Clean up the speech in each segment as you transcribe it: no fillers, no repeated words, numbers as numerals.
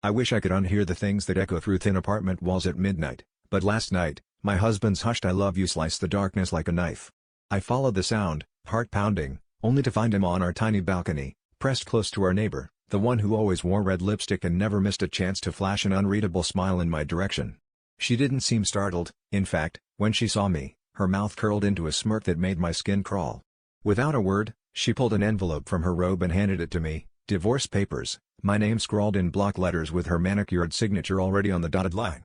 I wish I could unhear the things that echo through thin apartment walls at midnight, but last night, my husband's hushed "I love you" sliced the darkness like a knife. I followed the sound, heart pounding, only to find him on our tiny balcony, pressed close to our neighbor, the one who always wore red lipstick and never missed a chance to flash an unreadable smile in my direction. She didn't seem startled. In fact, when she saw me, her mouth curled into a smirk that made my skin crawl. Without a word, she pulled an envelope from her robe and handed it to me. Divorce papers, my name scrawled in block letters with her manicured signature already on the dotted line.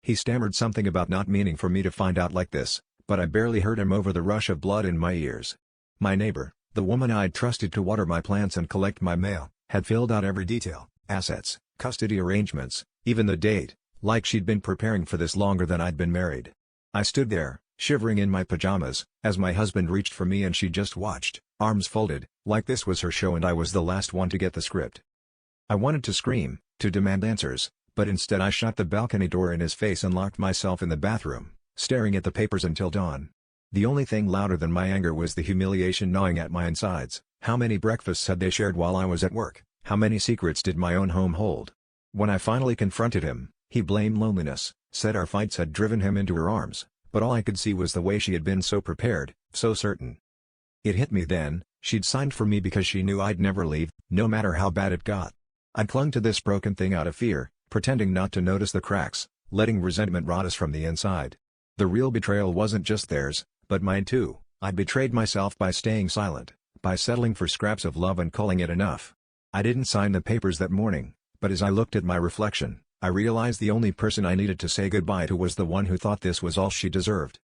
He stammered something about not meaning for me to find out like this, but I barely heard him over the rush of blood in my ears. My neighbor, the woman I'd trusted to water my plants and collect my mail, had filled out every detail: assets, custody arrangements, even the date, like she'd been preparing for this longer than I'd been married. I stood there, shivering in my pajamas, as my husband reached for me and she just watched, arms folded, like this was her show and I was the last one to get the script. I wanted to scream, to demand answers, but instead I shut the balcony door in his face and locked myself in the bathroom, staring at the papers until dawn. The only thing louder than my anger was the humiliation gnawing at my insides. How many breakfasts had they shared while I was at work? How many secrets did my own home hold? When I finally confronted him, he blamed loneliness, said our fights had driven him into her arms, but all I could see was the way she had been so prepared, so certain. It hit me then, she'd signed for me because she knew I'd never leave, no matter how bad it got. I'd clung to this broken thing out of fear, pretending not to notice the cracks, letting resentment rot us from the inside. The real betrayal wasn't just theirs, but mine too. I'd betrayed myself by staying silent, by settling for scraps of love and calling it enough. I didn't sign the papers that morning, but as I looked at my reflection, I realized the only person I needed to say goodbye to was the one who thought this was all she deserved.